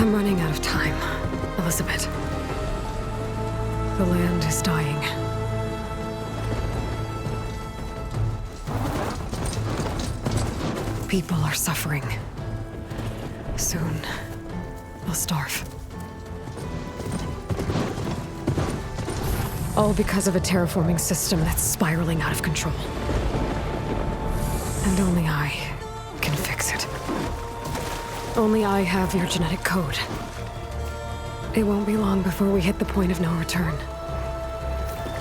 I'm running out of time, Elizabeth. The land is dying. People are suffering. Soon, they'll starve. All because of a terraforming system that's spiraling out of control. And only I can fix it. Only I have your genetic code. It won't be long before we hit the point of no return.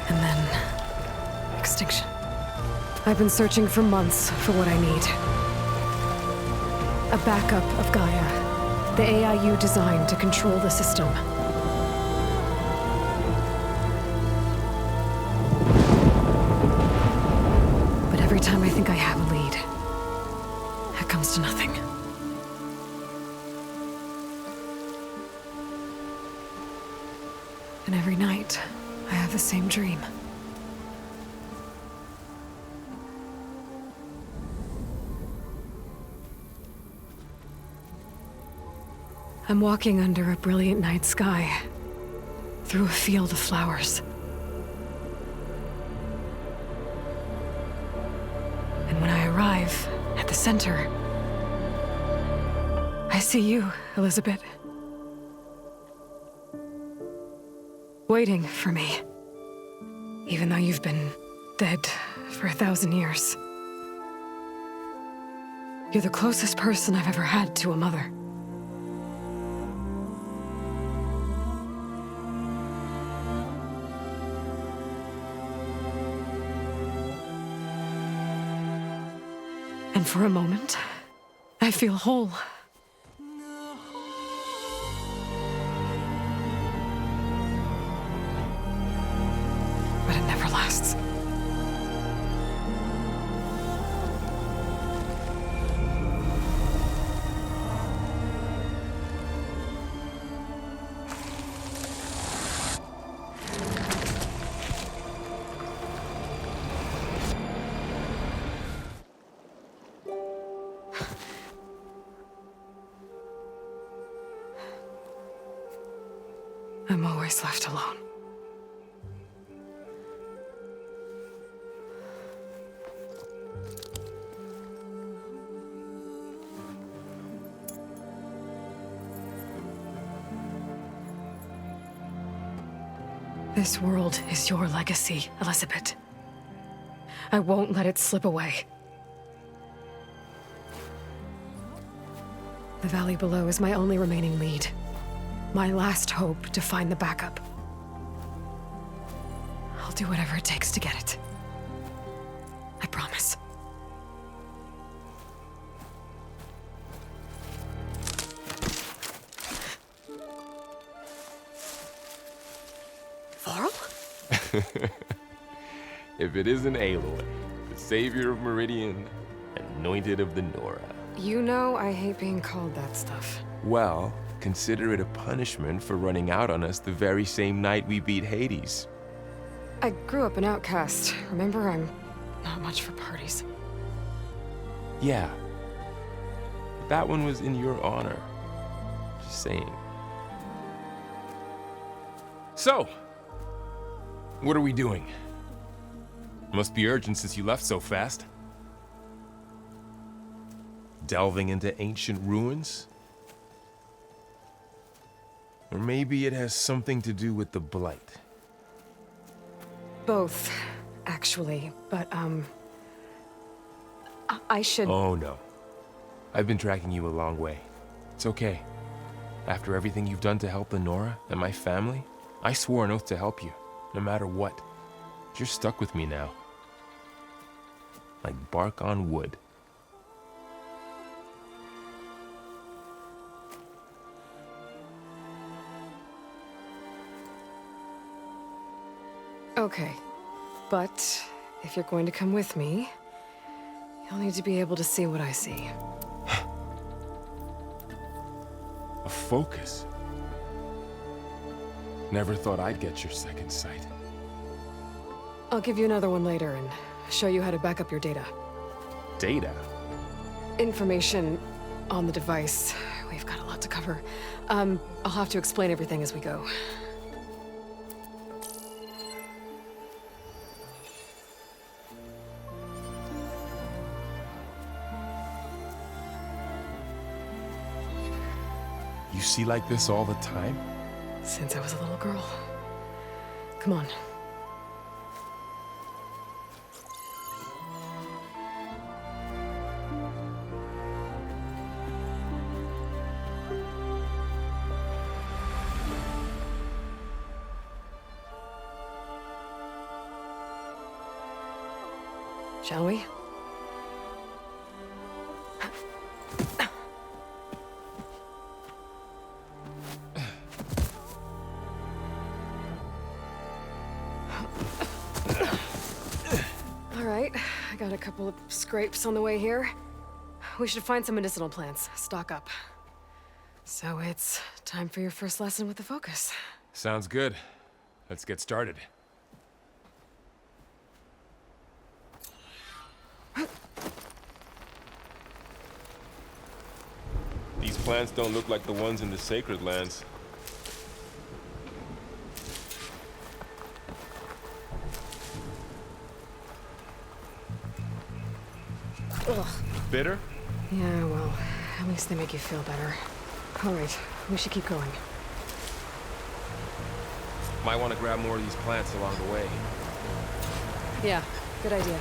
And then... extinction. I've been searching for months for what I need. A backup of Gaia. The AI you designed to control the system. But every time I think I have a lead, it comes to nothing. And every night, I have the same dream. I'm walking under a brilliant night sky, through a field of flowers. And when I arrive at the center, I see you, Elizabeth. Waiting for me. Even though you've been dead for 1,000 years. You're the closest person I've ever had to a mother. And for a moment, I feel whole. But it never lasts. I'm always left alone. This world is your legacy, Elizabeth. I won't let it slip away. The valley below is my only remaining lead. My last hope to find the backup. I'll do whatever it takes to get it. I promise. Varl? If it isn't Aloy, the savior of Meridian, anointed of the Nora. You know I hate being called that stuff. Well, consider it a punishment for running out on us the very same night we beat Hades. I grew up an outcast. Remember, I'm not much for parties. Yeah. That one was in your honor. Just saying. So, what are we doing? Must be urgent since you left so fast. Delving into ancient ruins? Or maybe it has something to do with the Blight. Both, actually. But, I should... Oh, no. I've been tracking you a long way. It's okay. After everything you've done to help the Nora and my family, I swore an oath to help you, no matter what. You're stuck with me now. Like bark on wood. Okay, but if you're going to come with me, you'll need to be able to see what I see. A focus? Never thought I'd get your second sight. I'll give you another one later and show you how to back up your data. Data? Information on the device. We've got a lot to cover. I'll have to explain everything as we go. You see like this all the time? Since I was a little girl. Come on. Shall we? All right, I got a couple of scrapes on the way here. We should find some medicinal plants, stock up. So it's time for your first lesson with the Focus. Sounds good. Let's get started. These plants don't look like the ones in the sacred lands. Ugh. Bitter? Yeah, well, at least they make you feel better. All right, we should keep going. Might want to grab more of these plants along the way. Yeah, good idea.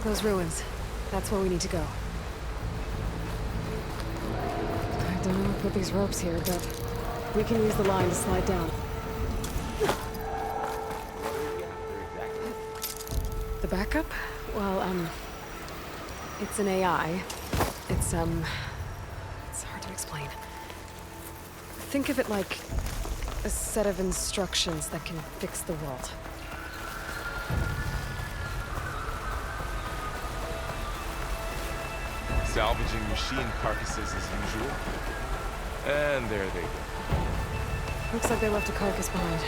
Those ruins. That's where we need to go. I don't know who put these ropes here, but we can use the line to slide down. The backup? Well, it's an AI. It's hard to explain. Think of it like a set of instructions that can fix the world. Salvaging machine carcasses as usual. And there they go. Looks like they left a carcass behind.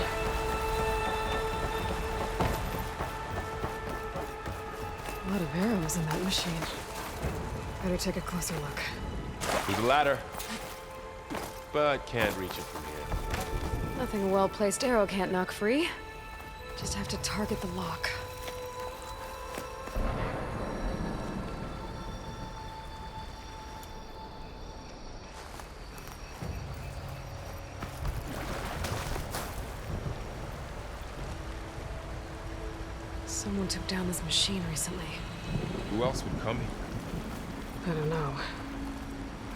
A lot of arrows in that machine. Better take a closer look. There's a ladder. But can't reach it from here. Nothing a well-placed arrow can't knock free. Just have to target the lock. Someone took down this machine recently. Who else would come here? I don't know.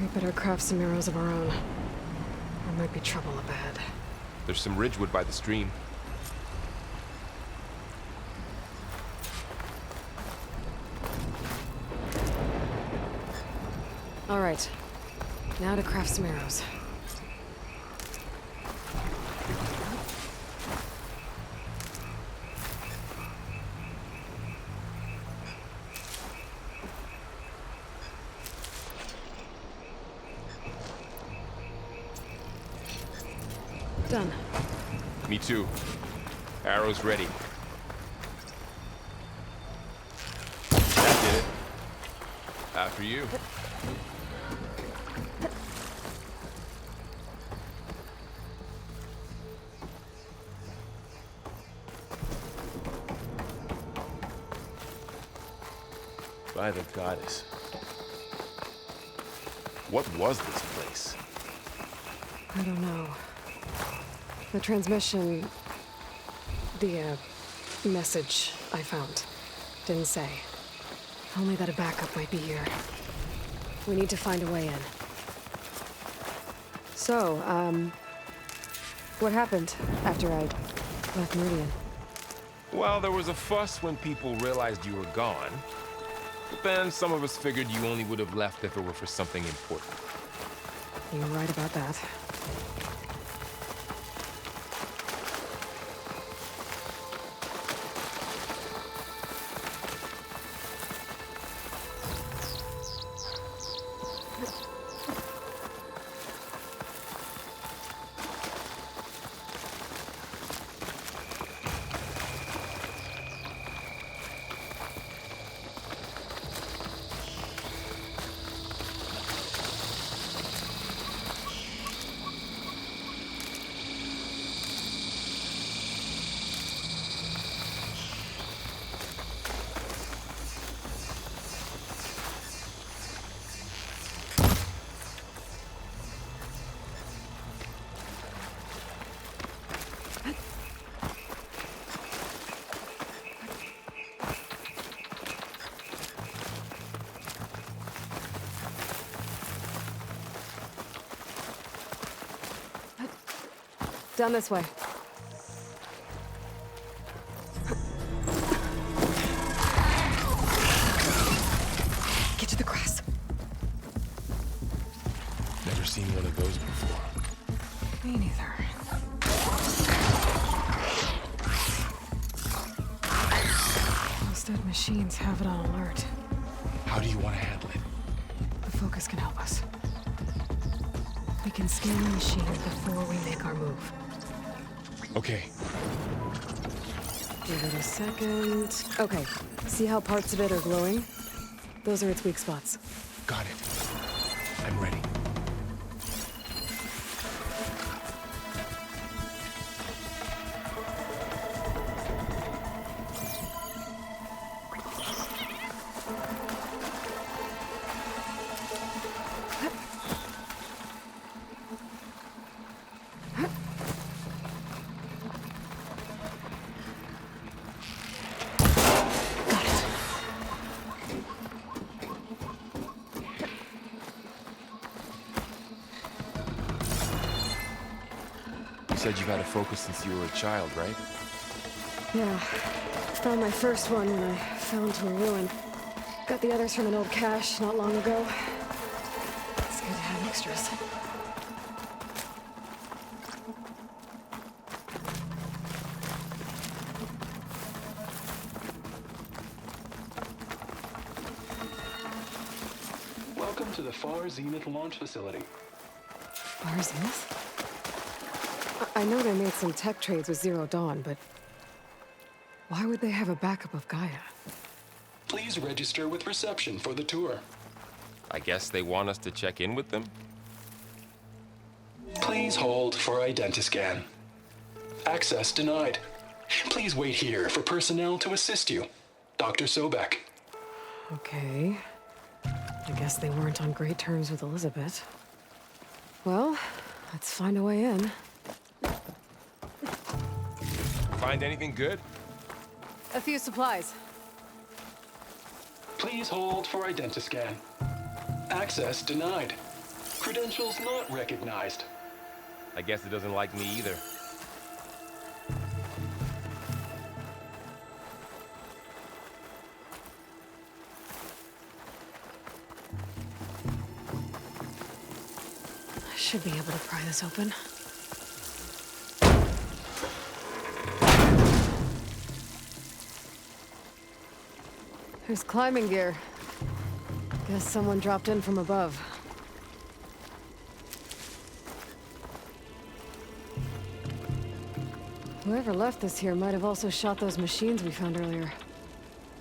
We better craft some arrows of our own. There might be trouble up ahead. There's some ridgewood by the stream. All right. Now to craft some arrows. Done. Me too. Arrows ready. That did it. After you. By the goddess. What was this place? I don't know. The transmission... the, message I found didn't say. Only that a backup might be here. We need to find a way in. So, what happened after I left Meridian? Well, there was a fuss when people realized you were gone. But then some of us figured you only would have left if it were for something important. You're right about that. Down this way. Get to the grass. Never seen one of those before. Me neither. Those dead machines have it on alert. How do you want to handle it? The focus can help us. We can scan the machine before we make our move. Okay. Give it a second. Okay, see how parts of it are glowing? Those are its weak spots. Got it. I'm ready. You said you've had a focus since you were a child, right? Yeah. Found my first one when I fell into a ruin. Got the others from an old cache not long ago. It's good to have extras. Welcome to the Far Zenith launch facility. Far Zenith? I know they made some tech trades with Zero Dawn, but why would they have a backup of Gaia? Please register with reception for the tour. I guess they want us to check in with them? Please hold for identiscan. Access denied. Please wait here for personnel to assist you. Dr. Sobek. Okay. I guess they weren't on great terms with Elizabeth. Well, let's find a way in. Find anything good? A few supplies. Please hold for identiscan. Access denied. Credentials not recognized. I guess it doesn't like me either. I should be able to pry this open. There's climbing gear. Guess someone dropped in from above. Whoever left this here might have also shot those machines we found earlier.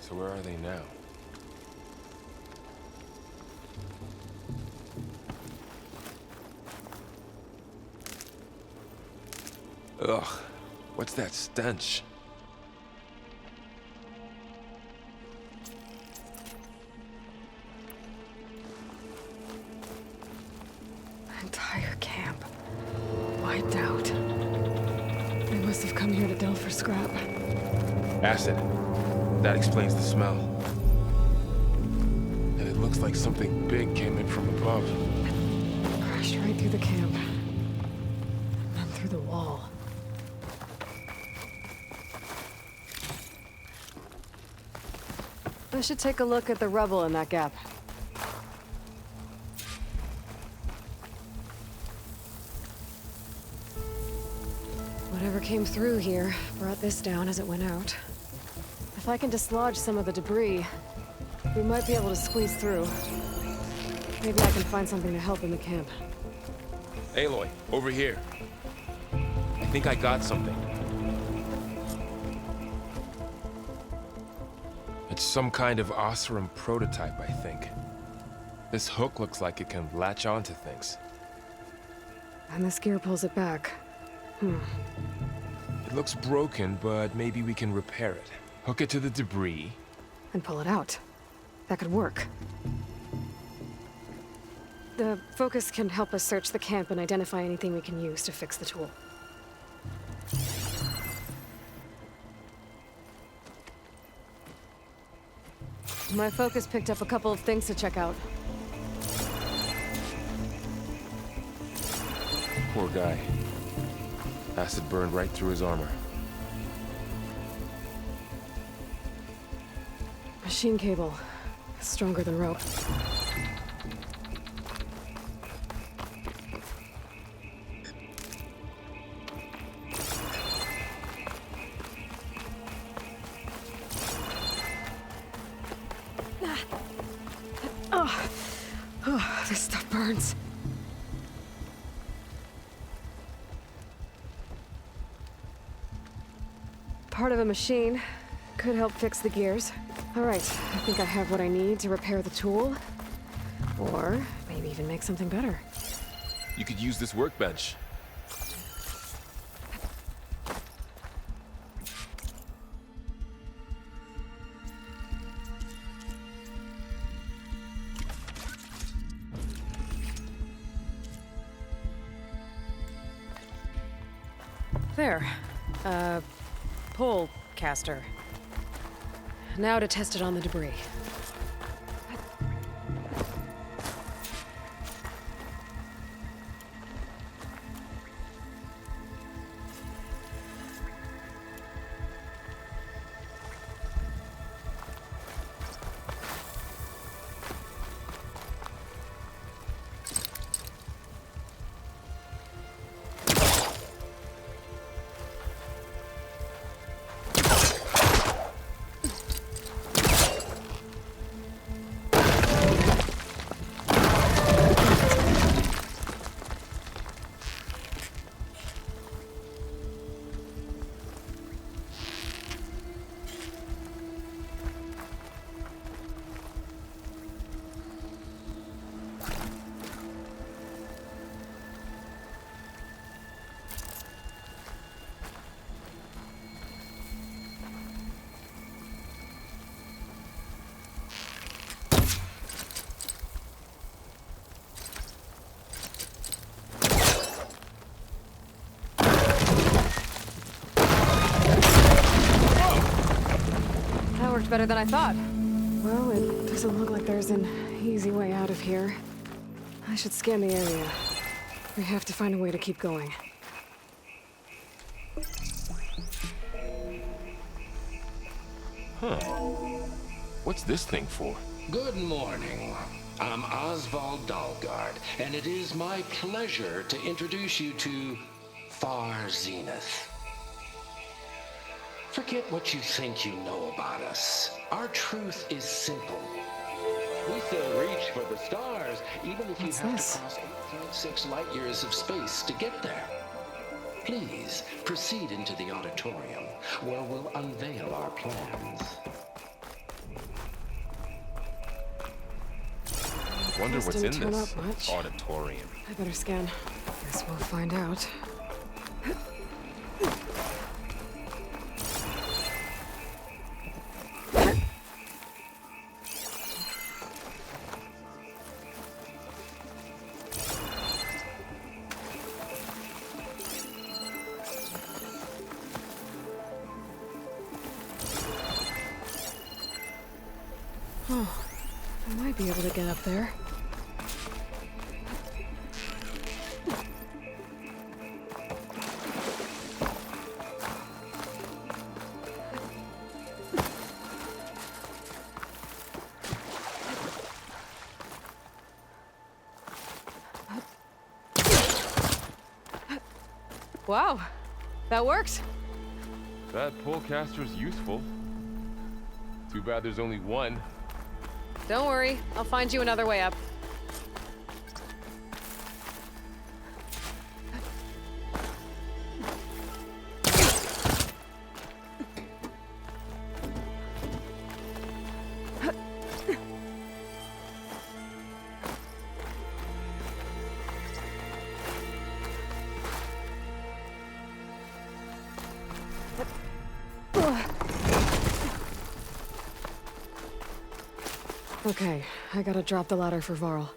So where are they now? Ugh, what's that stench? Entire camp. Wiped out. They must have come here to delve for scrap. Acid. That explains the smell. And it looks like something big came in from above. Crashed right through the camp. And then through the wall. I should take a look at the rubble in that gap. Whatever came through here brought this down as it went out. If I can dislodge some of the debris, we might be able to squeeze through. Maybe I can find something to help in the camp. Aloy, over here. I think I got something. It's some kind of Oseram prototype, I think. This hook looks like it can latch onto things. And this gear pulls it back. It looks broken, but maybe we can repair it. Hook it to the debris. And pull it out. That could work. The focus can help us search the camp and identify anything we can use to fix the tool. My focus picked up a couple of things to check out. Poor guy. Acid burned right through his armor. Machine cable. Stronger than rope. Oh, this stuff burns. Part of a machine. Could help fix the gears. All right, I think I have what I need to repair the tool. Or maybe even make something better. You could use this workbench. There. Pole caster. Now to test it on the debris. Better than I thought. Well, it doesn't look like there's an easy way out of here. I should scan the area. We have to find a way to keep going. Huh. What's this thing for? Good morning. I'm Oswald Dalgard, and it is my pleasure to introduce you to Far Zenith. Forget what you think you know about us. Our truth is simple. We still reach for the stars, even if you have to cross 8.6 light years of space to get there. Please, proceed into the auditorium, where we'll unveil our plans. Wonder This what's in didn't turn this up much. auditorium. I better scan. Guess we'll find out. Oh, I might be able to get up there. Wow, that worked. That polecaster's useful. Too bad there's only one. Don't worry, I'll find you another way up. Okay, I gotta drop the ladder for Varl.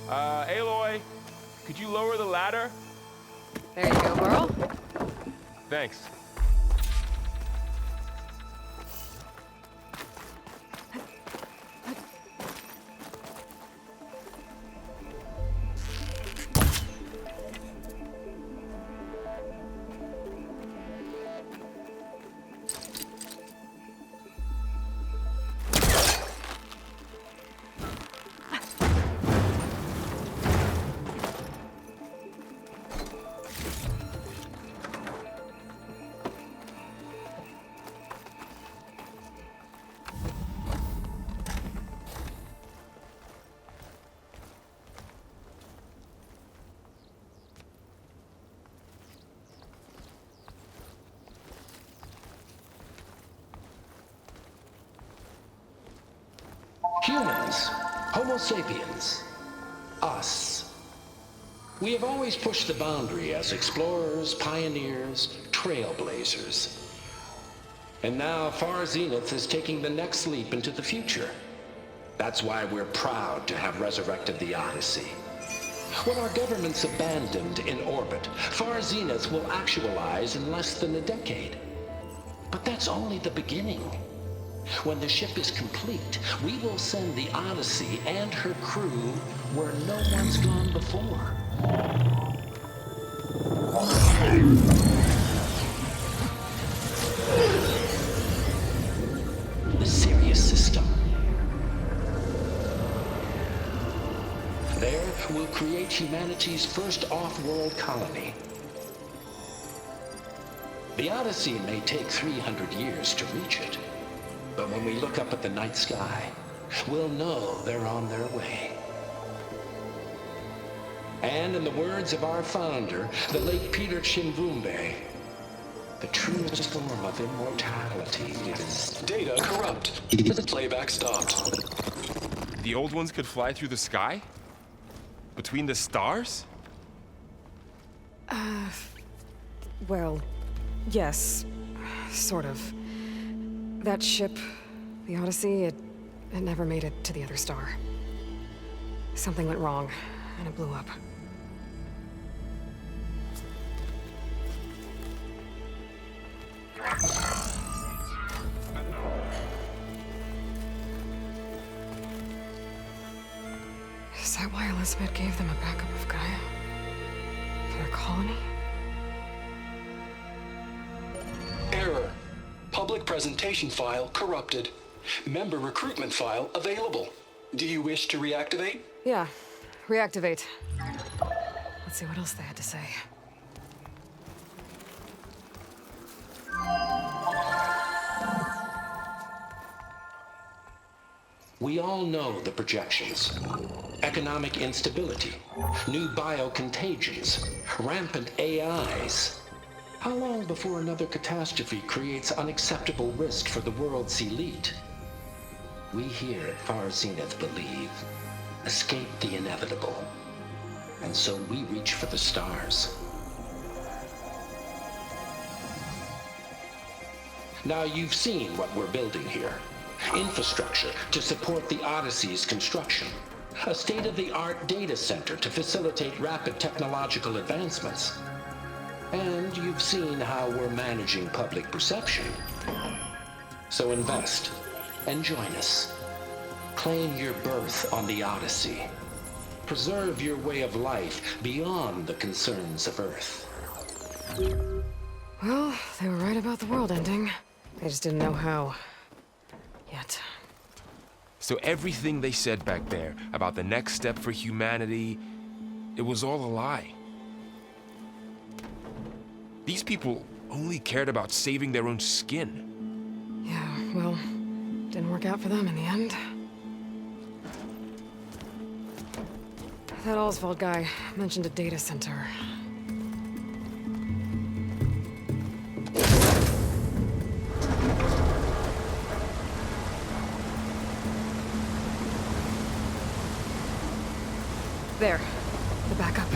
Aloy, could you lower the ladder? There you go, Varl. Thanks. humans, Homo sapiens, us. We have always pushed the boundary as explorers, pioneers, trailblazers. And now Far Zenith is taking the next leap into the future. That's why we're proud to have resurrected the Odyssey. What our governments abandoned in orbit, Far Zenith will actualize in less than a decade. But that's only the beginning. When the ship is complete, we will send the Odyssey and her crew where no one's gone before. The Sirius system. There, we'll create humanity's first off-world colony. The Odyssey may take 300 years to reach it, but when we look up at the night sky, we'll know they're on their way. And in the words of our founder, the late Peter Chimvumbe, the truest form of immortality is... Data corrupt. Playback stopped. The old ones could fly through the sky? Between the stars? Well, yes. Sort of. That ship, the Odyssey, it never made it to the other star. Something went wrong, and it blew up. Is that why Elizabeth gave them a backup of Gaia? For their colony? Error. Public presentation file corrupted. Member recruitment file available. Do you wish to reactivate? Yeah, reactivate. Let's see what else they had to say. We all know the projections. Economic instability, new biocontagions, rampant AIs. How long before another catastrophe creates unacceptable risk for the world's elite? We here at Far Zenith believe, escape the inevitable. And so we reach for the stars. Now you've seen what we're building here. Infrastructure to support the Odyssey's construction. A state-of-the-art data center to facilitate rapid technological advancements. And you've seen how we're managing public perception. So invest and join us. Claim your berth on the Odyssey. Preserve your way of life beyond the concerns of Earth. Well, they were right about the world ending. They just didn't know how. Yet. So everything they said back there about the next step for humanity, it was all a lie. These people only cared about saving their own skin. Yeah, well, didn't work out for them in the end. That Oswald guy mentioned a data center. There. The backup.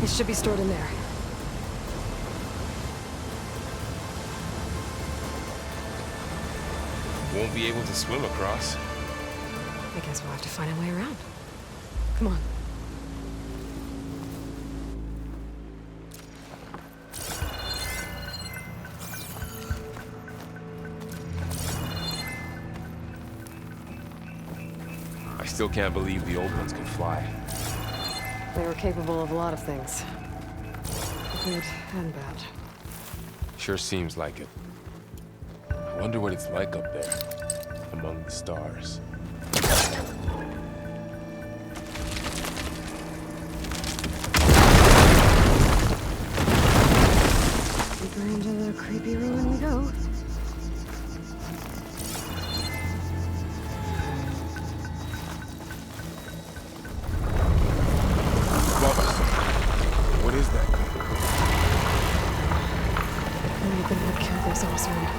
It should be stored in there. Won't be able to swim across. I guess we'll have to find a way around. Come on. I still can't believe the old ones could fly. They were capable of a lot of things. Good and bad. Sure seems like it. I wonder what it's like up there, among the stars. Deeper into the creepy ruin we go. Above us. What is that? Anything that killed this Oswald.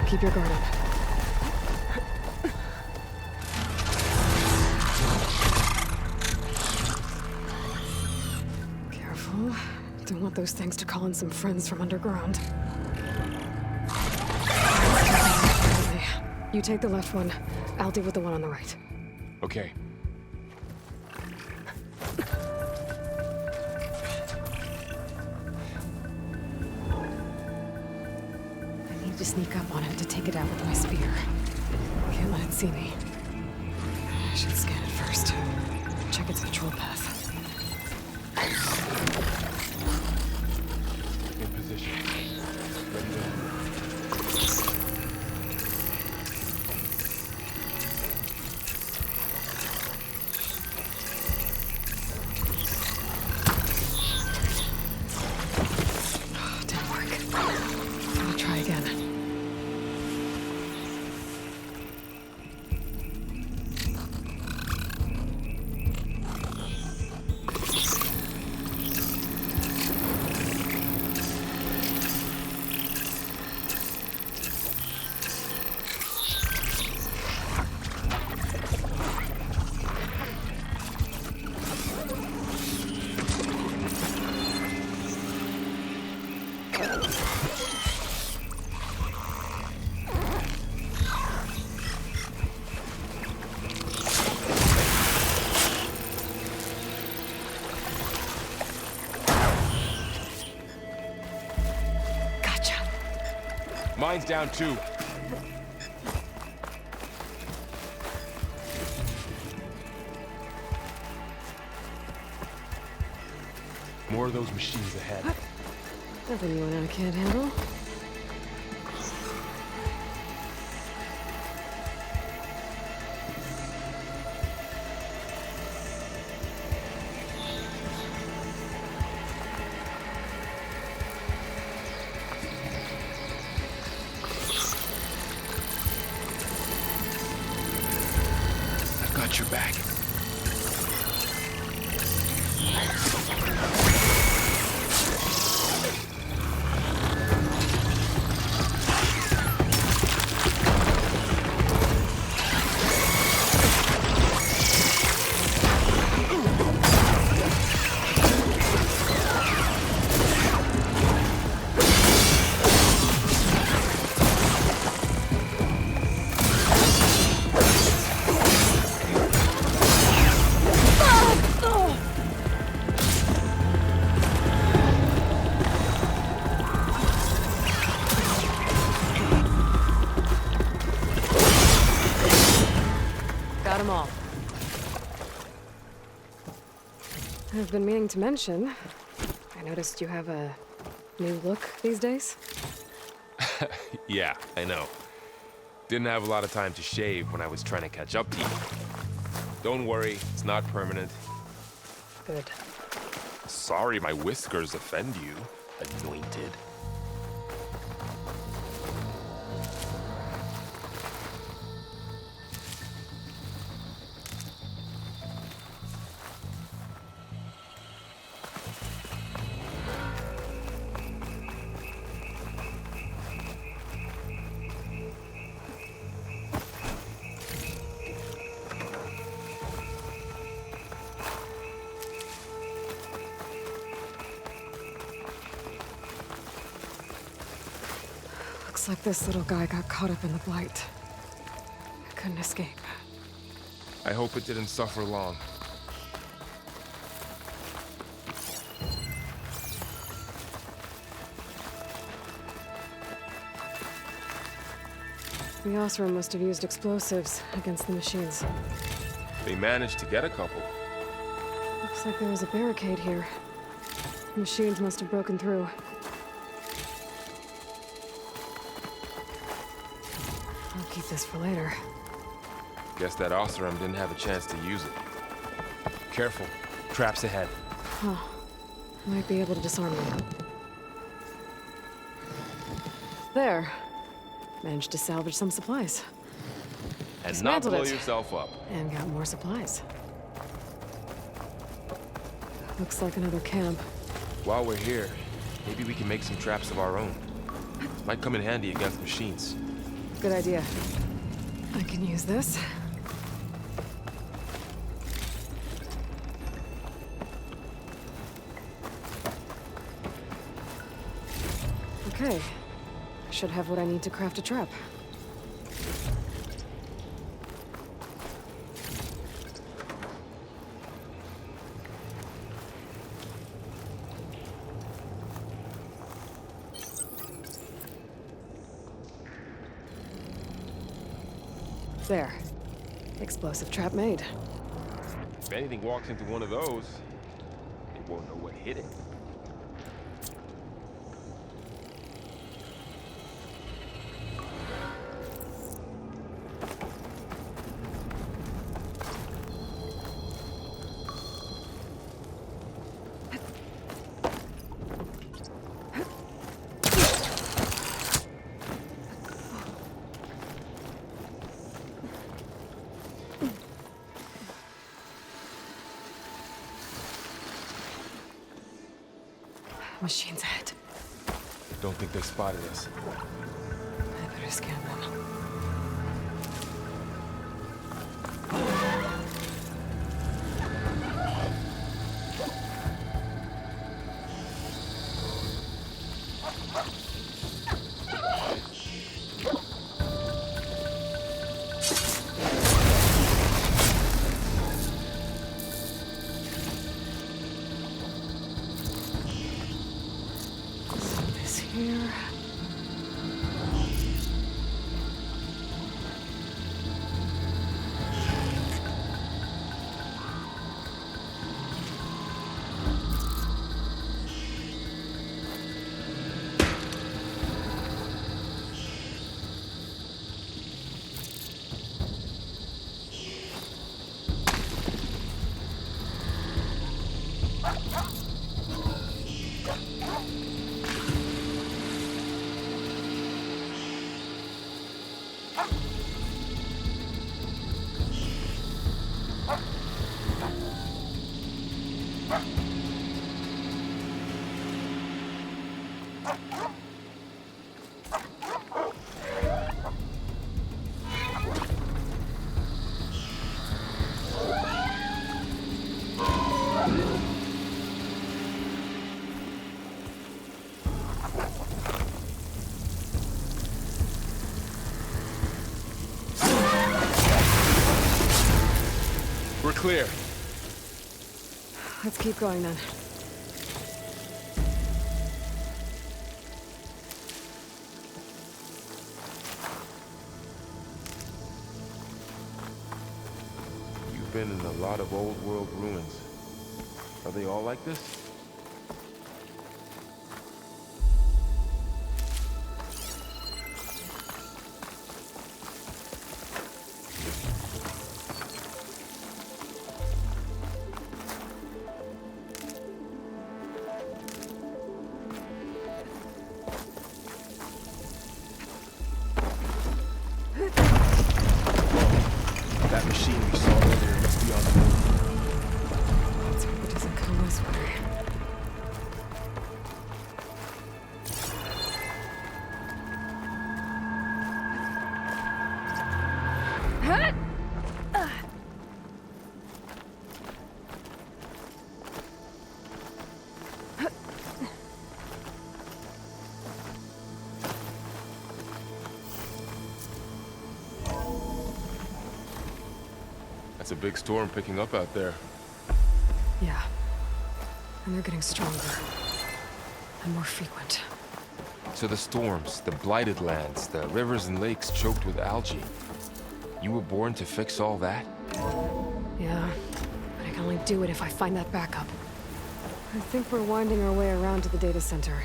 Keep your guard up. want those things to call in some friends from underground. You take the left one. I'll deal with the one on the right. Okay. I need to sneak up on it to take it out with my spear. Can't let it see me. I should scan it first. Check its patrol path. In position. Ready to move. Didn't work. I'll try again. Gotcha. Mine's down too. More of those machines ahead. Nothing you and I can't handle. I've got your back. Got them all. I've been meaning to mention, I noticed you have a new look these days. Yeah, I know. Didn't have a lot of time to shave when I was trying to catch up to you. Don't worry, it's not permanent. Good. Sorry my whiskers offend you, anointed. Looks like this little guy got caught up in the blight. Couldn't escape. I hope it didn't suffer long. The Osram must have used explosives against the machines. They managed to get a couple. Looks like there was a barricade here. The machines must have broken through. I'll keep this for later. Guess that Osram didn't have a chance to use it. Careful. Traps ahead. Huh. Might be able to disarm them. There. Managed to salvage some supplies. And not Dismantled blow it. yourself up. And got more supplies. Looks like another camp. While we're here, maybe we can make some traps of our own. Might come in handy against machines. Good idea. I can use this. Okay. I should have what I need to craft a trap. There. Explosive trap made. If anything walks into one of those, they won't know what hit it. Machines ahead. Don't think they spotted us. I better scan them. Here. We're clear. Let's keep going then. You've been in a lot of old world ruins. Are they all like this? That machine we saw earlier must be on the move. Let's hope it doesn't come this way. That's a big storm picking up out there. Yeah. And they're getting stronger. And more frequent. So the storms, the blighted lands, the rivers and lakes choked with algae. You were born to fix all that? Yeah. But I can only do it if I find that backup. I think we're winding our way around to the data center.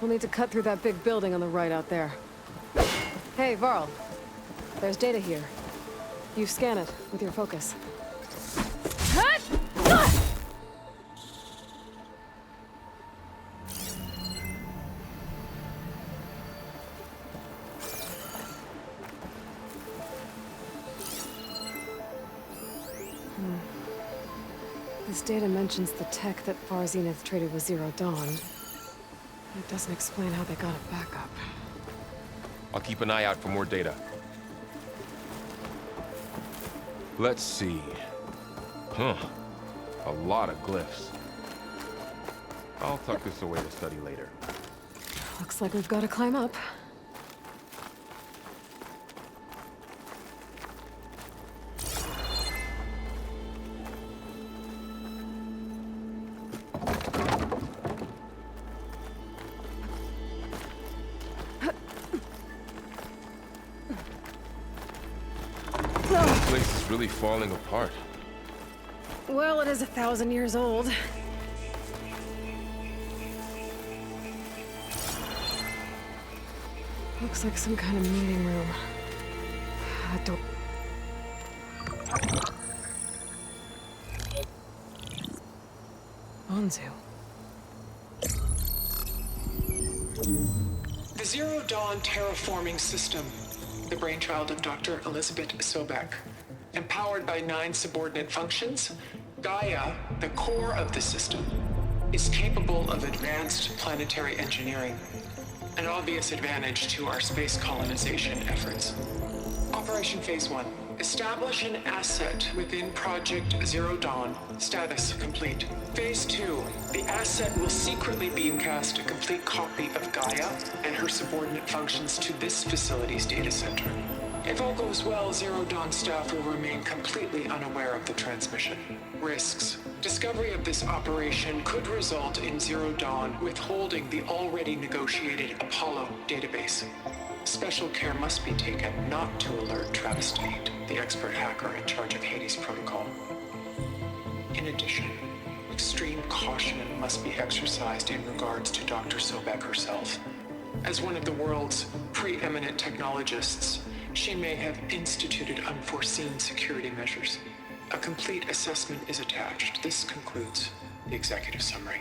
We'll need to cut through that big building on the right out there. Hey, Varl. There's data here. You scan it with your focus. This data mentions the tech that Far Zenith traded with Zero Dawn. It doesn't explain how they got it back up. I'll keep an eye out for more data. Let's see. Huh. A lot of glyphs. I'll tuck this away to study later. Looks like we've got to climb up. The place is really falling apart. Well, it is 1,000 years old. Looks like some kind of meeting room. Don't... Anzu. The Zero Dawn terraforming system, the brainchild of Dr. Elizabeth Sobek. Empowered by 9 subordinate functions, Gaia, the core of the system, is capable of advanced planetary engineering, an obvious advantage to our space colonization efforts. Operation Phase 1. Establish an asset within Project Zero Dawn. Status complete. Phase 2. The asset will secretly beamcast a complete copy of Gaia and her subordinate functions to this facility's data center. If all goes well, Zero Dawn staff will remain completely unaware of the transmission. Risks. Discovery of this operation could result in Zero Dawn withholding the already negotiated Apollo database. Special care must be taken not to alert Travis Tate, the expert hacker in charge of Hades Protocol. In addition, extreme caution must be exercised in regards to Dr. Sobek herself. As one of the world's preeminent technologists, she may have instituted unforeseen security measures. A complete assessment is attached. This concludes the executive summary.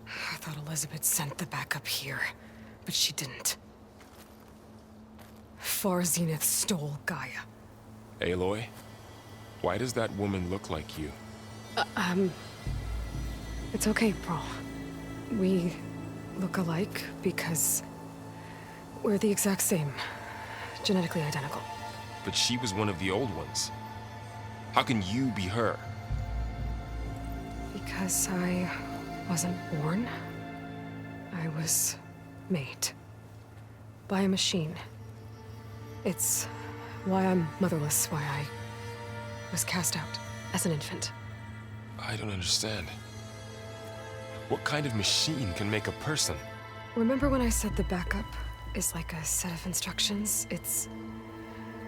I thought Elizabeth sent the backup here, but she didn't. Far Zenith stole Gaia. Aloy, why does that woman look like you? It's okay, Pearl. We look alike because we're the exact same. Genetically identical. But she was one of the old ones. How can you be her? Because I wasn't born. I was made. By a machine. It's why I'm motherless, why I was cast out as an infant. I don't understand. What kind of machine can make a person? Remember when I said the backup is like a set of instructions? It's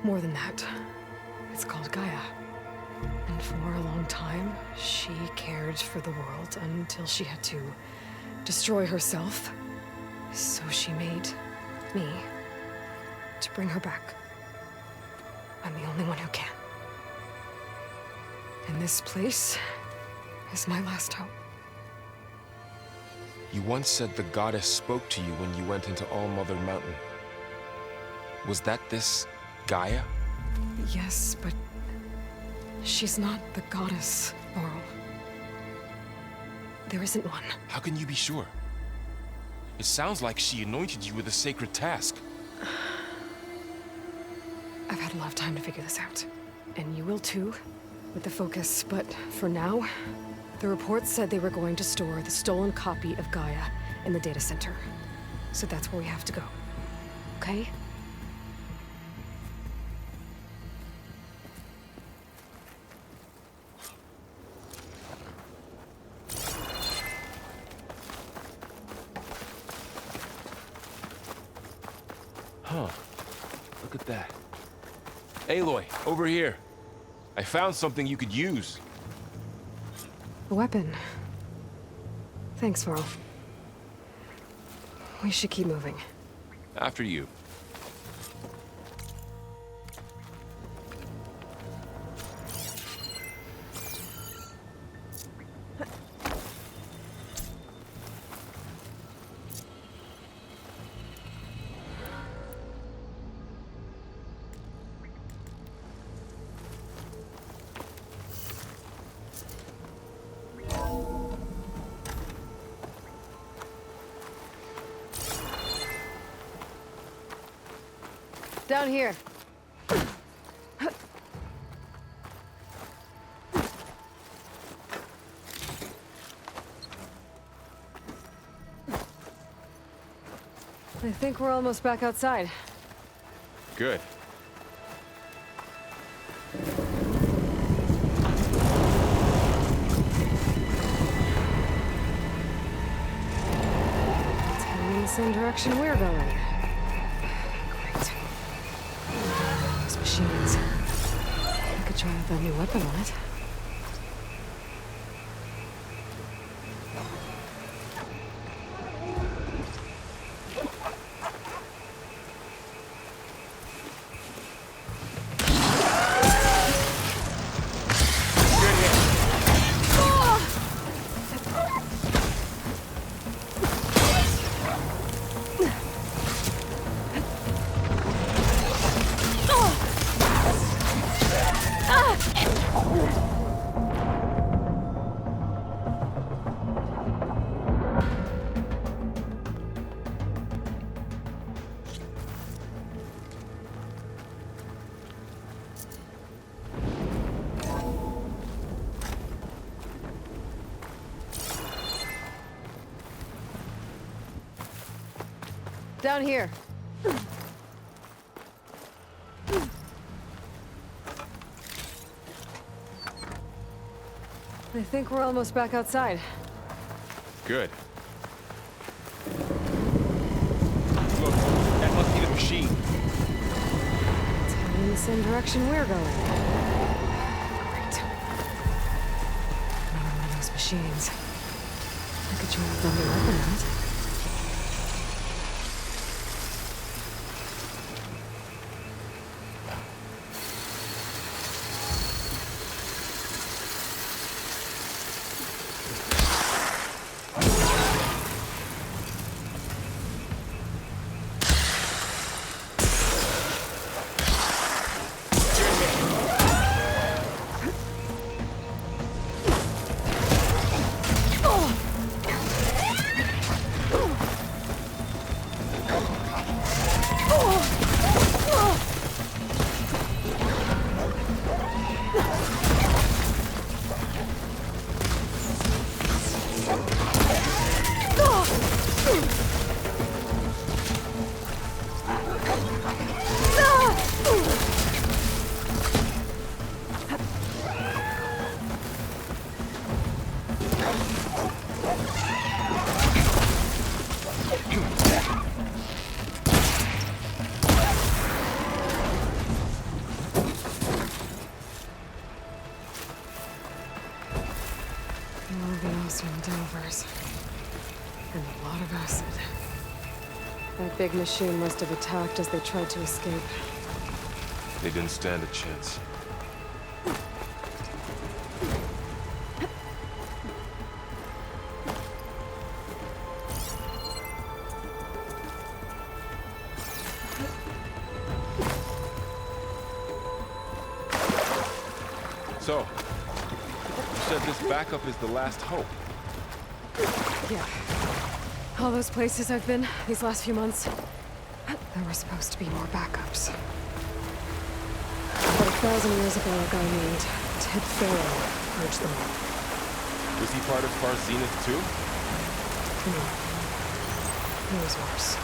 more than that. It's called Gaia. And for a long time, she cared for the world until she had to destroy herself. So she made me to bring her back. I'm the only one who can. And this place is my last hope. You once said the goddess spoke to you when you went into All-Mother Mountain. Was that this Gaia? Yes, but she's not the goddess, Laurel. There isn't one. How can you be sure? It sounds like she anointed you with a sacred task. I've had a lot of time to figure this out. And you will too, with the focus. But for now, the report said they were going to store the stolen copy of Gaia in the data center. So that's where we have to go. Okay? Huh. Look at that. Aloy, over here. I found something you could use. A weapon. Thanks, Varl. We should keep moving. After you. Down here. I think we're almost back outside. Good. It's heading in the same direction we're going. Great. Those machines. I could try out that new weapon on it. Down here. I think we're almost back outside. Good. Look, that must be the machine. It's heading in the same direction we're going. Great. Another one of those machines. I could try out that new weapon on it. Delvers. And a lot of acid. That big machine must have attacked as they tried to escape. They didn't stand a chance. So, you said this backup is the last hope. Yeah. All those places I've been these last few months, there were supposed to be more backups. But 1,000 years ago, a guy named Ted Farrow urged them all. Was he part of Far Zenith too? No. He was worse.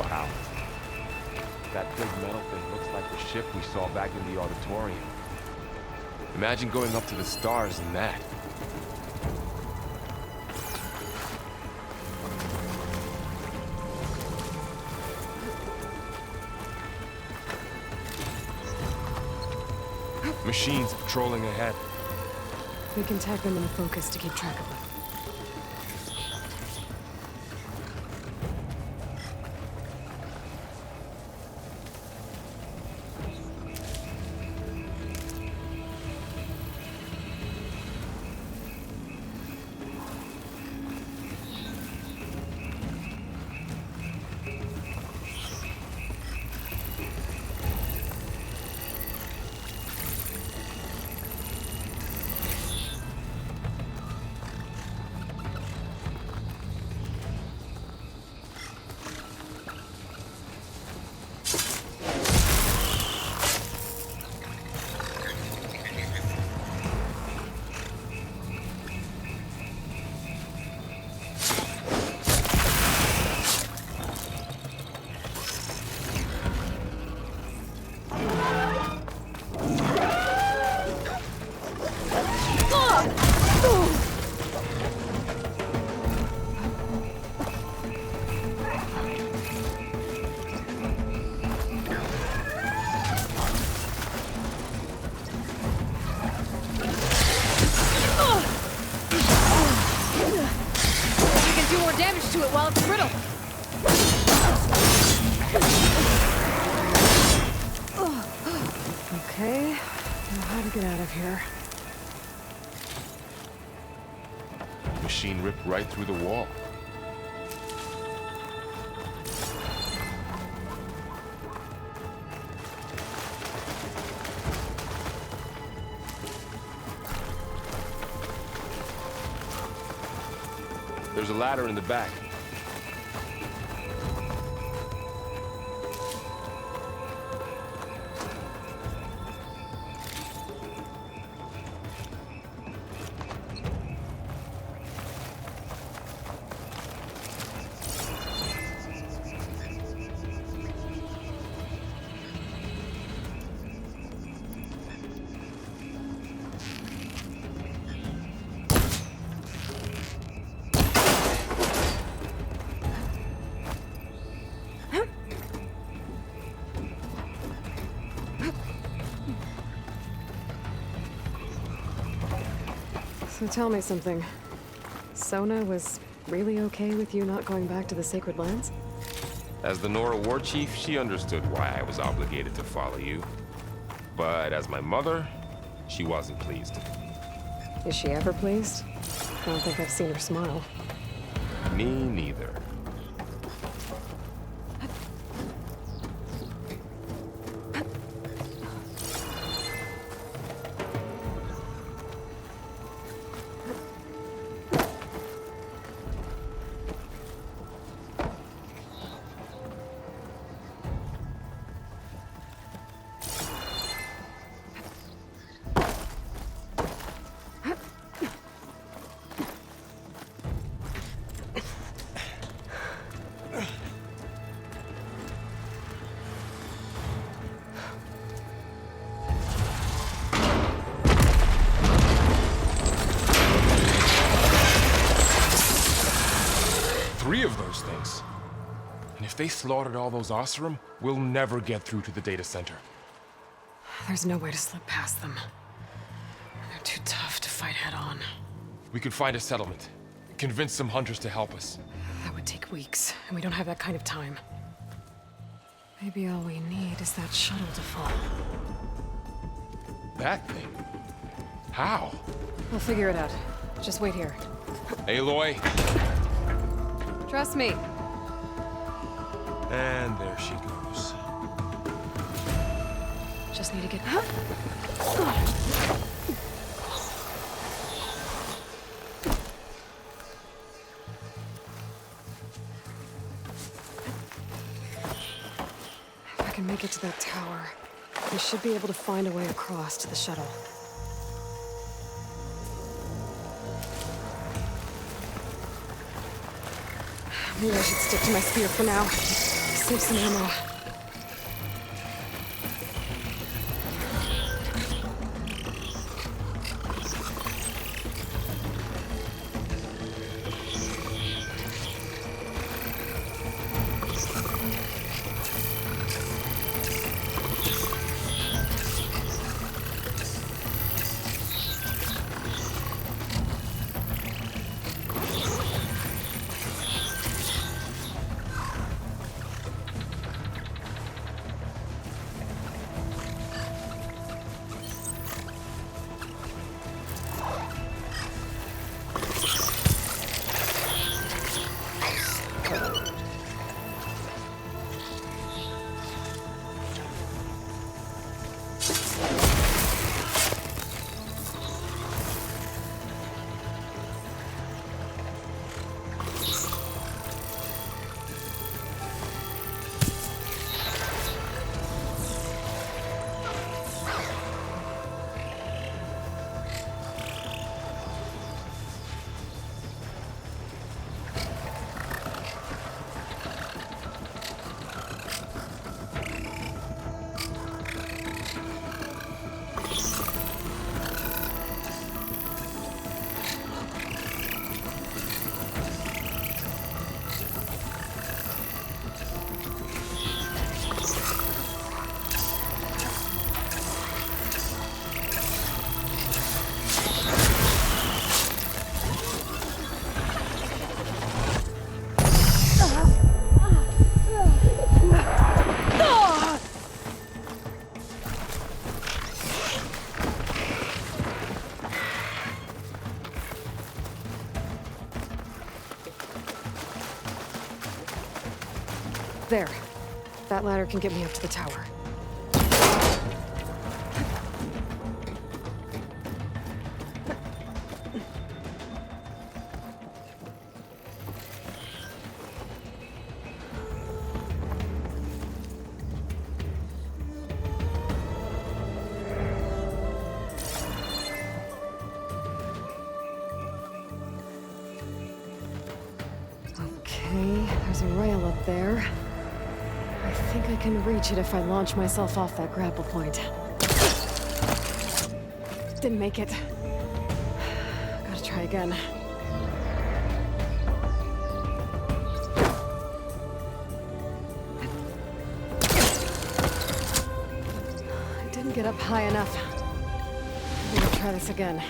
Wow. That big metal thing looks like the ship we saw back in the auditorium. Imagine going up to the stars in that. Machines patrolling ahead. We can tag them in focus to keep track of them. Damage to it while it's brittle. Okay, now how to get out of here. Machine ripped right through the wall. There's a ladder in the back. So tell me something. Sona was really okay with you not going back to the Sacred Lands? As the Nora war chief, she understood why I was obligated to follow you. But as my mother, she wasn't pleased. Is she ever pleased? I don't think I've seen her smile. Me neither. Three of those things. And if they slaughtered all those Oseram, we'll never get through to the data center. There's no way to slip past them. They're too tough to fight head-on. We could find a settlement. Convince some hunters to help us. That would take weeks, and we don't have that kind of time. Maybe all we need is that shuttle to fall. That thing? How? We'll figure it out. Just wait here. Aloy. Trust me. And there she goes. Just need to get... If I can make it to that tower, we should be able to find a way across to the shuttle. Maybe I should stick to my spear for now. Save some ammo. There. That ladder can get me up to the tower. Okay, there's a rail up there. I think I can reach it if I launch myself off that grapple point. Didn't make it. Gotta try again. I didn't get up high enough. I'm gonna try this again.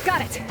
Got it!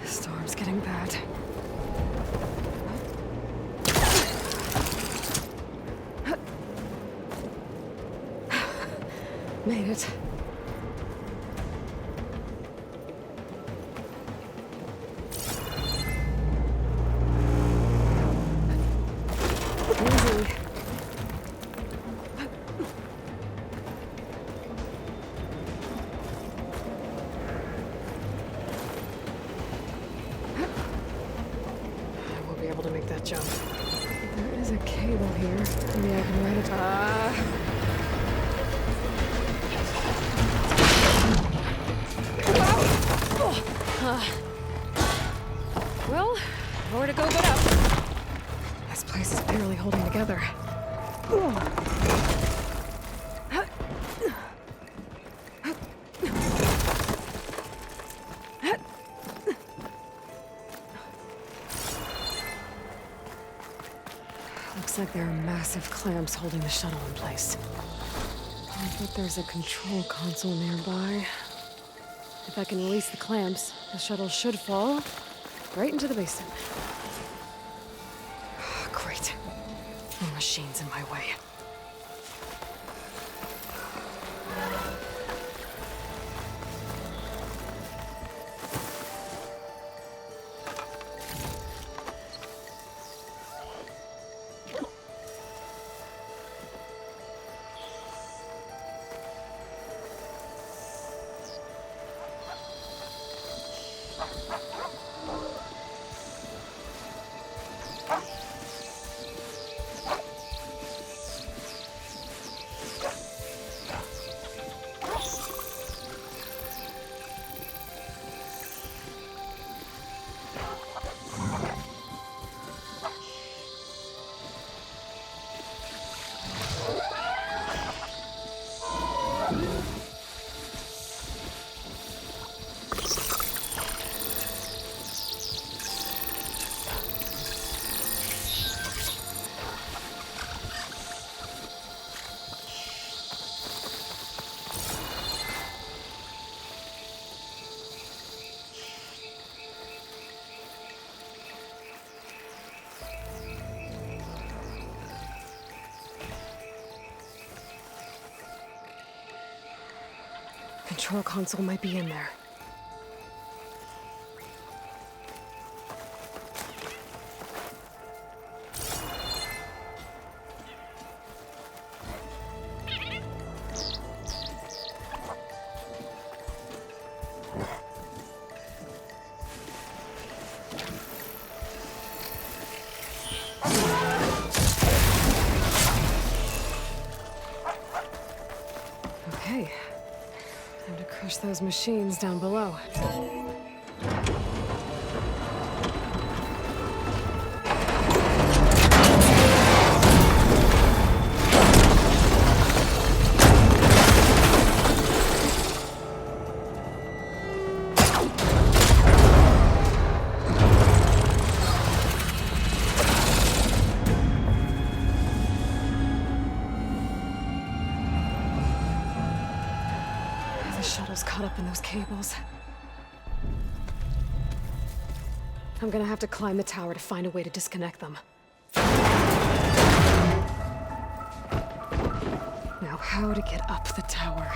Storm's getting bad. Made it. Easy. I won't be able to make that jump. There is a cable here. Maybe I can ride it. Well, more to go but up. This place is barely holding together. Looks like there are massive clamps holding the shuttle in place. I bet there's a control console nearby. If I can release the clamps, the shuttle should fall right into the basin. Great. More machines in my way. control console might be in there. Okay. Time to crush those machines down below. The shuttle's caught up in those cables. I'm gonna have to climb the tower to find a way to disconnect them. Now, how to get up the tower?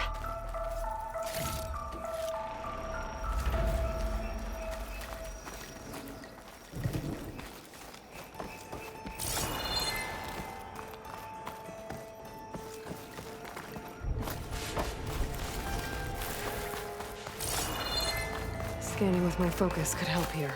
Scanning with my focus could help here.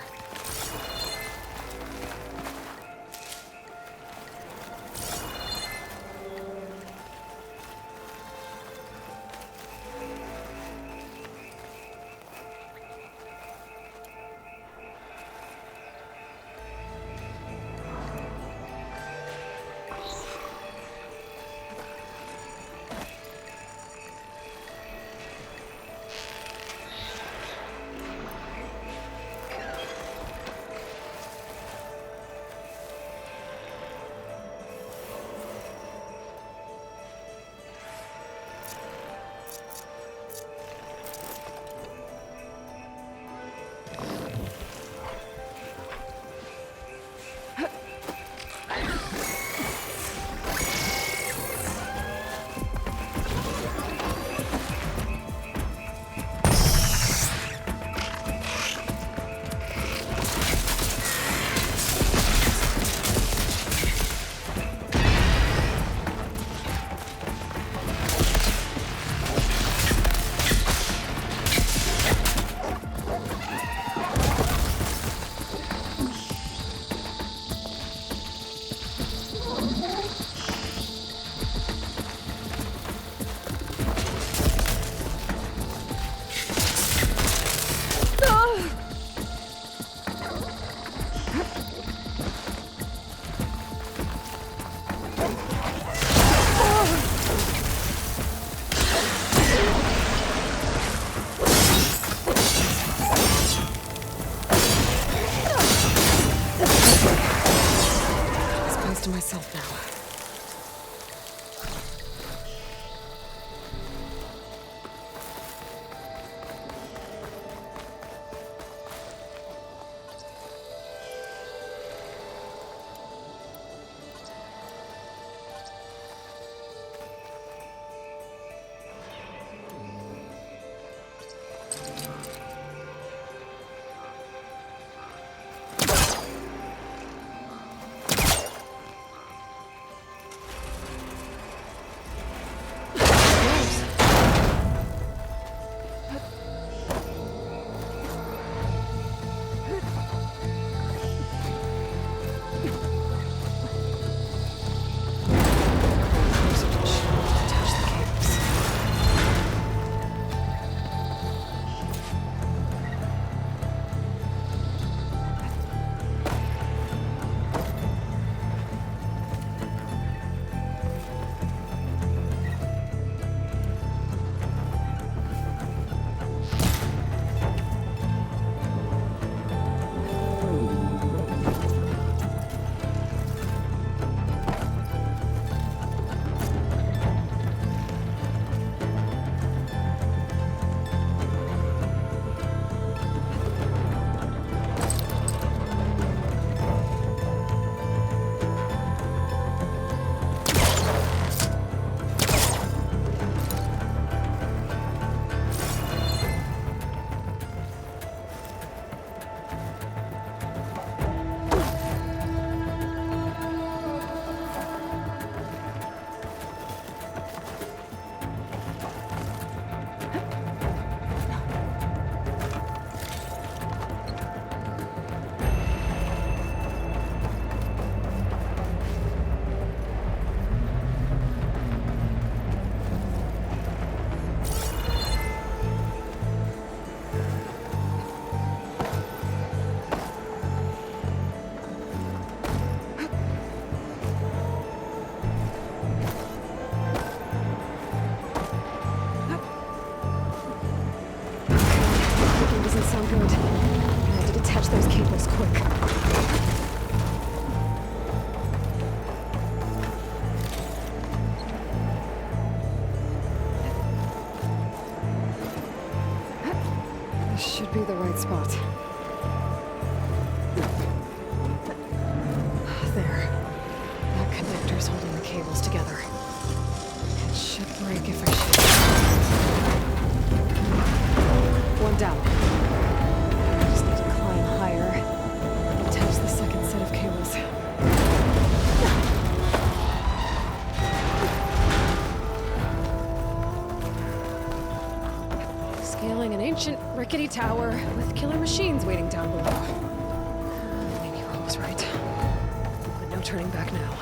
should be the right spot. There. That connector's holding the cables together. It should break if I shoot. One down. I just need to climb higher and attach the second set of cables. Scaling an ancient, rickety tower with killer machines waiting down below. Maybe Ron was right. But no turning back now.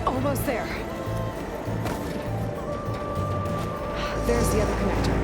Almost there. There's the other connector.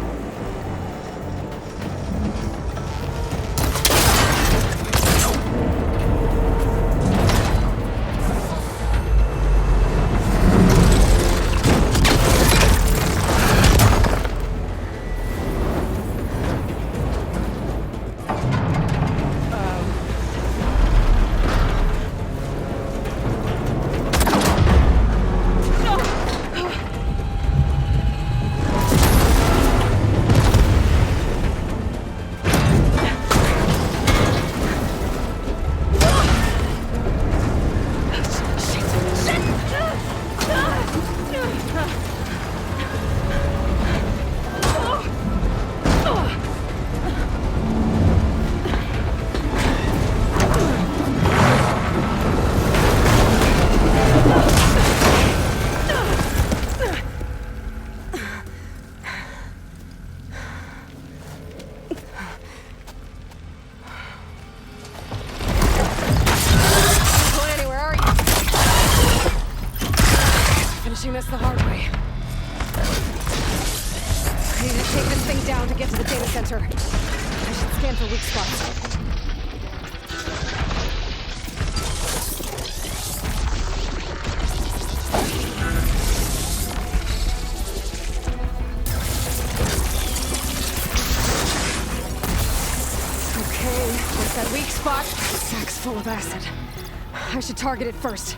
This the hard way. I need to take this thing down to get to the data center. I should scan for weak spots. Okay, what's that weak spot? The sack's full of acid. I should target it first.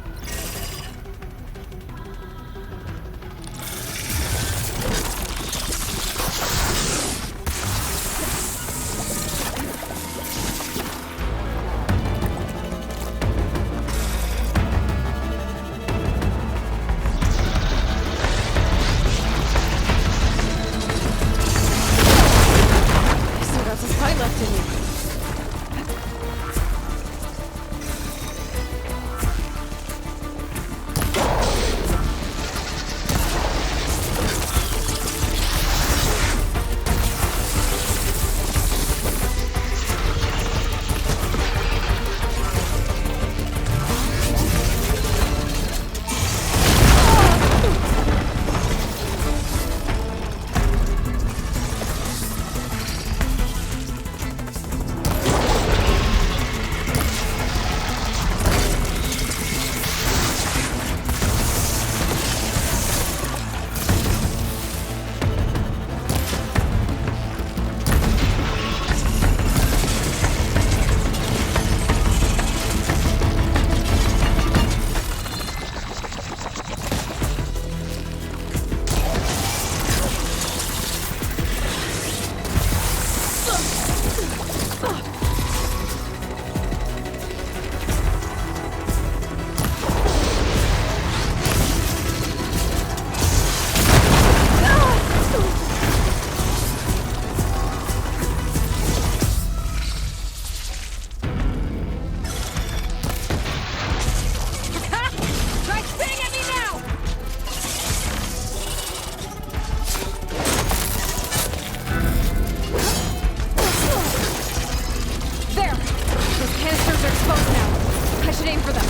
exposed now. I should aim for them.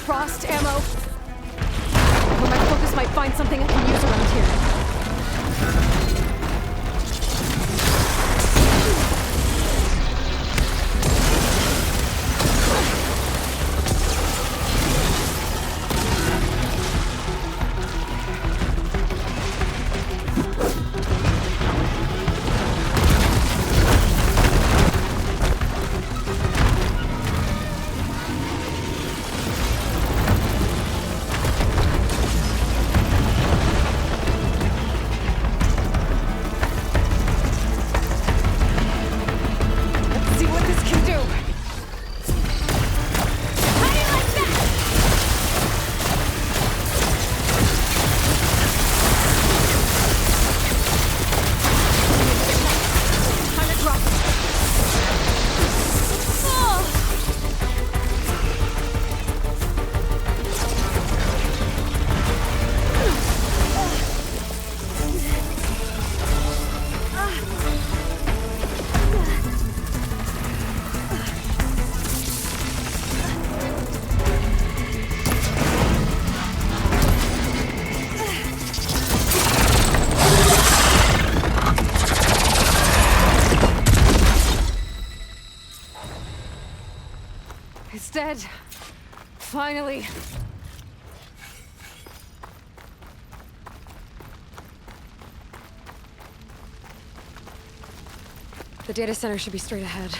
Frost ammo. When my focus might find something I can use around here. It's dead. Finally. The data center should be straight ahead.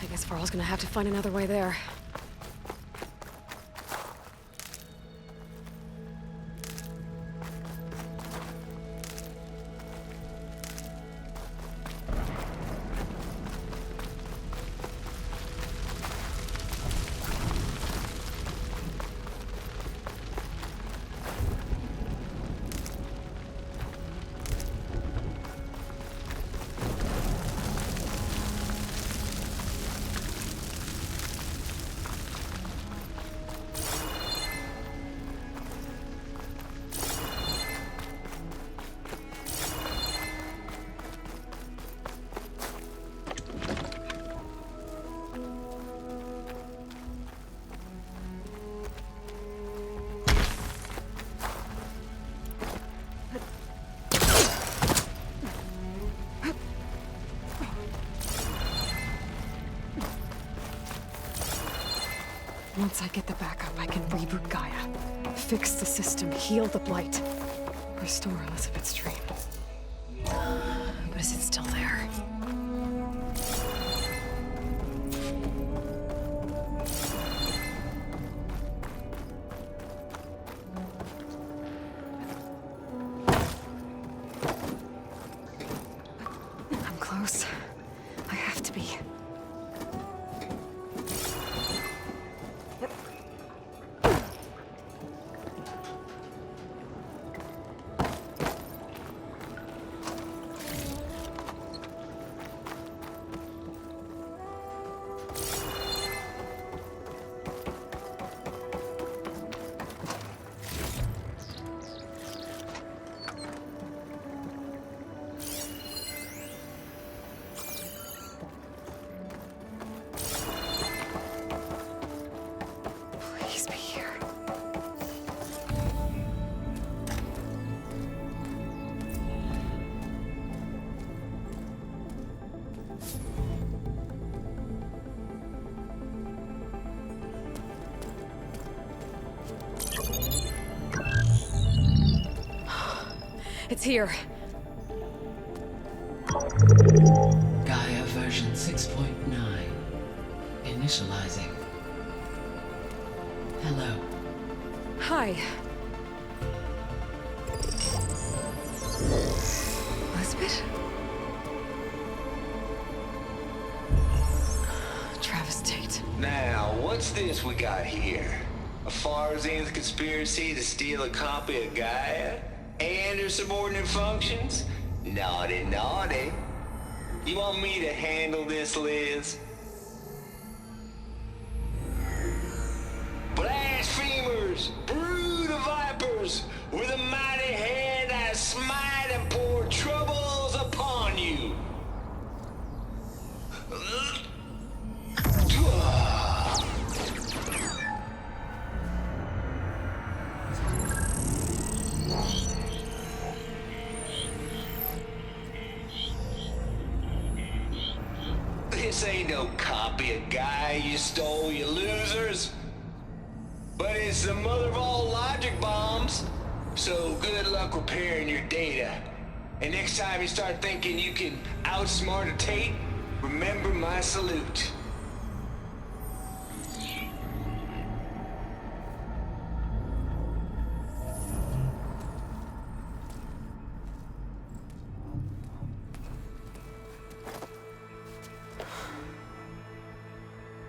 I guess Varl's gonna have to find another way there. Once I get the backup, I can reboot Gaia, fix the system, heal the Blight, restore Elizabeth's dream. But is it still there? It's here. Gaia version 6.9. Initializing. Hello. Hi. Elizabeth? Travis Tate. Now, what's this we got here? A Farzian's conspiracy to steal a copy of Gaia? And her subordinate functions? Naughty, naughty. You want me to handle this, Liz? Blasphemers! Brood of vipers! With a mighty hand I smite and pour troubles upon you! This ain't no copy of Gaia you stole, you losers. But it's the mother of all logic bombs. So good luck repairing your data. And next time you start thinking you can outsmart a Tate, remember my salute.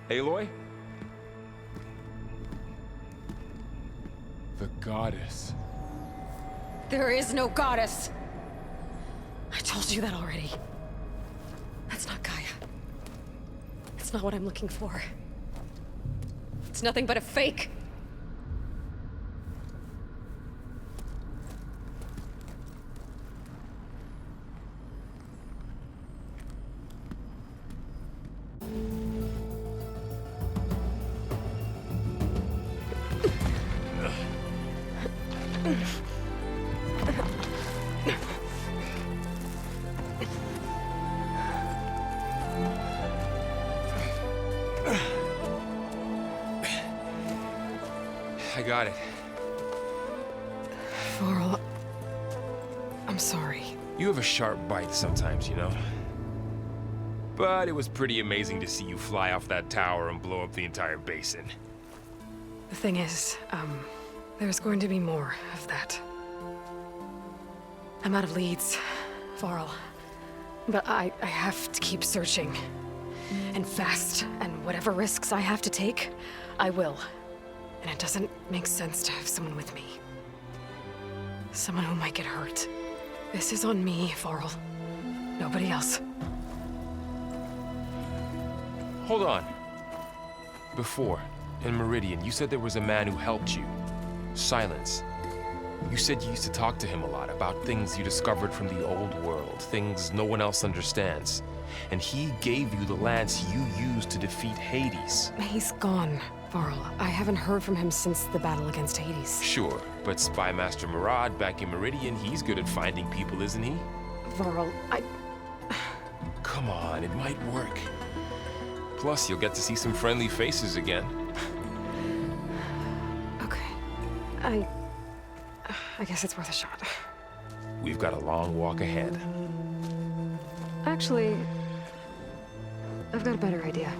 Aloy? The goddess. There is no goddess. I told you that already. That's not Gaia. It's not what I'm looking for. It's nothing but a fake. I got it. Varl, I'm sorry. You have a sharp bite sometimes, you know? But it was pretty amazing to see you fly off that tower and blow up the entire basin. The thing is, there's going to be more of that. I'm out of leads, Varl. But I have to keep searching. And fast, and whatever risks I have to take, I will. And it doesn't make sense to have someone with me. Someone who might get hurt. This is on me, Varl. Nobody else. Hold on. Before, in Meridian, you said there was a man who helped you. Silence. You said you used to talk to him a lot about things you discovered from the old world, things no one else understands. And he gave you the lance you used to defeat Hades. He's gone, Varl. I haven't heard from him since the battle against Hades. Sure, but Spy Master Murad back in Meridian, he's good at finding people, isn't he? Varl, Come on, it might work. Plus, you'll get to see some friendly faces again. Okay. I guess it's worth a shot. We've got a long walk ahead. Actually, I've got a better idea.